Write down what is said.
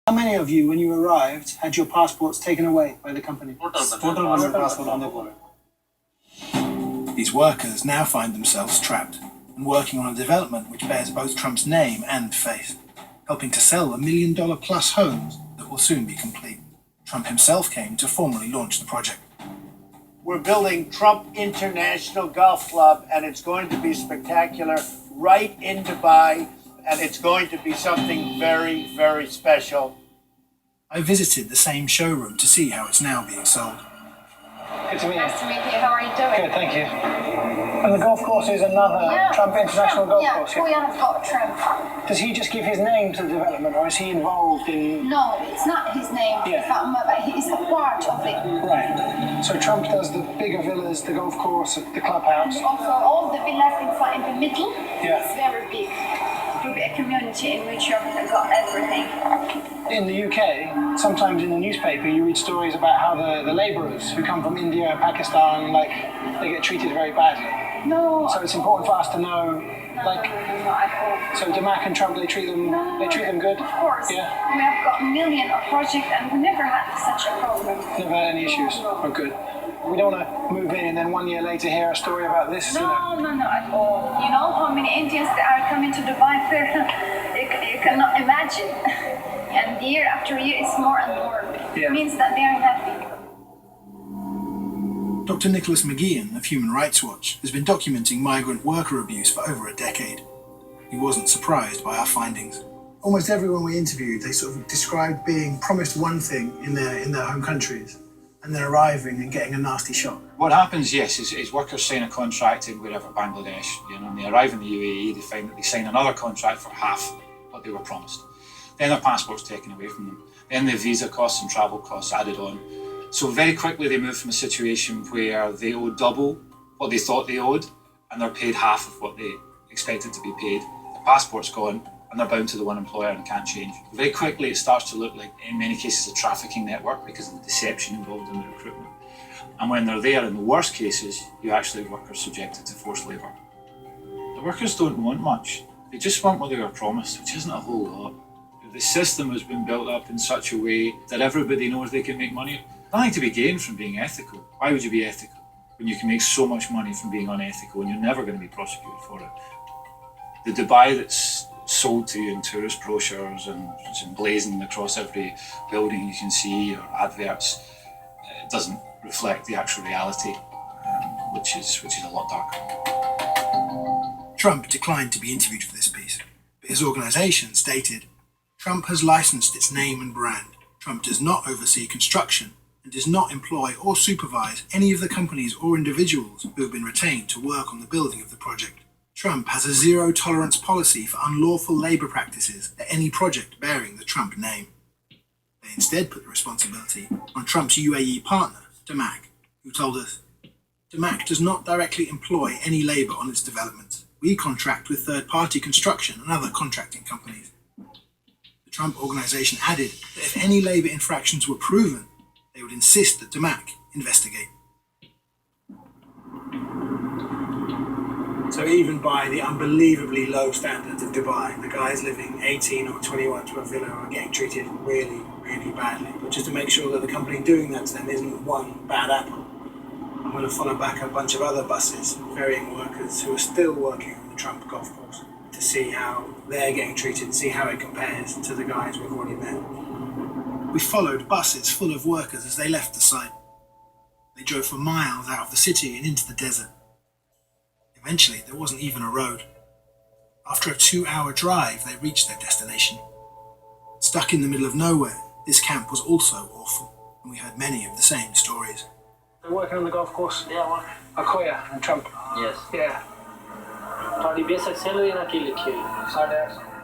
How many of you, when you arrived, had your passports taken away by the company? These workers now find themselves trapped and working on a development which bears both Trump's name and face, helping to sell the $1 million plus homes that will soon be complete. Trump himself came to formally launch the project. We're building Trump International Golf Club, and it's going to be spectacular right in Dubai, and it's going to be something very, very special. I visited the same showroom to see how it's now being sold. Good to meet you. Nice to meet you. How are you doing? Good, thank you. And the golf course is another Trump International Golf Course? Yeah, we have got Trump. Does he just give his name to the development, or is he involved in... No, it's not his name, but he's a part of it. Right. So Trump does the bigger villas, the golf course, the clubhouse. Also, all the villas inside in the middle, Yeah. it's very big. It will be a community in which you've got everything. In the UK, sometimes in the newspaper you read stories about how the labourers who come from India and Pakistan, they get treated very badly. No. So it's important for us to know, No, at all. so Damak and Trump, they treat them good? Of course. Yeah. We have got millions of projects and we never had such a problem. Never had any issues? Oh, good. We don't want to move in and then 1 year later hear a story about this. No, at all. You know how many Indians are coming to Dubai? You cannot imagine. And year after year, it's more and more. Yeah. It means that they are happy. Dr. Nicholas McGeehan of Human Rights Watch has been documenting migrant worker abuse for over a decade. He wasn't surprised by our findings. Almost everyone we interviewed, they sort of described being promised one thing in their home countries and then arriving and getting a nasty shock. What happens, yes, is workers sign a contract in wherever, Bangladesh, and they arrive in the UAE, they find that they sign another contract for half what they were promised. Then their passport's taken away from them. Then their visa costs and travel costs added on. So very quickly they move from a situation where they owe double what they thought they owed, and they're paid half of what they expected to be paid. The passport's gone, and they're bound to the one employer and can't change. Very quickly it starts to look like, in many cases, a trafficking network because of the deception involved in the recruitment. And when they're there, in the worst cases, you actually have workers subjected to forced labour. The workers don't want much. They just want what they were promised, which isn't a whole lot. The system has been built up in such a way that everybody knows they can make money. Nothing to be gained from being ethical. Why would you be ethical when you can make so much money from being unethical and you're never going to be prosecuted for it? The Dubai that's sold to you in tourist brochures and it's emblazoned across every building you can see or adverts, it doesn't reflect the actual reality, which is a lot darker. Trump declined to be interviewed for this piece, but his organisation stated, Trump has licensed its name and brand. Trump does not oversee construction and does not employ or supervise any of the companies or individuals who have been retained to work on the building of the project. Trump has a zero-tolerance policy for unlawful labour practices at any project bearing the Trump name. They instead put the responsibility on Trump's UAE partner, Damak, who told us, Damak does not directly employ any labour on its developments. We contract with third-party construction and other contracting companies. The Trump organisation added that if any labour infractions were proven, they would insist that Damak investigate. So even by the unbelievably low standards of Dubai, the guys living 18 or 21 to a villa are getting treated really, really badly. But just to make sure that the company doing that to them isn't one bad apple, I'm going to follow back a bunch of other buses ferrying workers who are still working on the Trump golf course to see how they're getting treated, see how it compares to the guys we've already met. We followed buses full of workers as they left the site. They drove for miles out of the city and into the desert. Eventually, there wasn't even a road. After a 2-hour drive, they reached their destination. Stuck in the middle of nowhere, this camp was also awful, and we heard many of the same stories. They're working on the golf course? Yeah, Akoya and Trump? yes. Yeah. ਤੁਹਾਡੀ basic salary ਨਾਲ ਕੀ ਲਿਖੀ ਹੋਈ? 850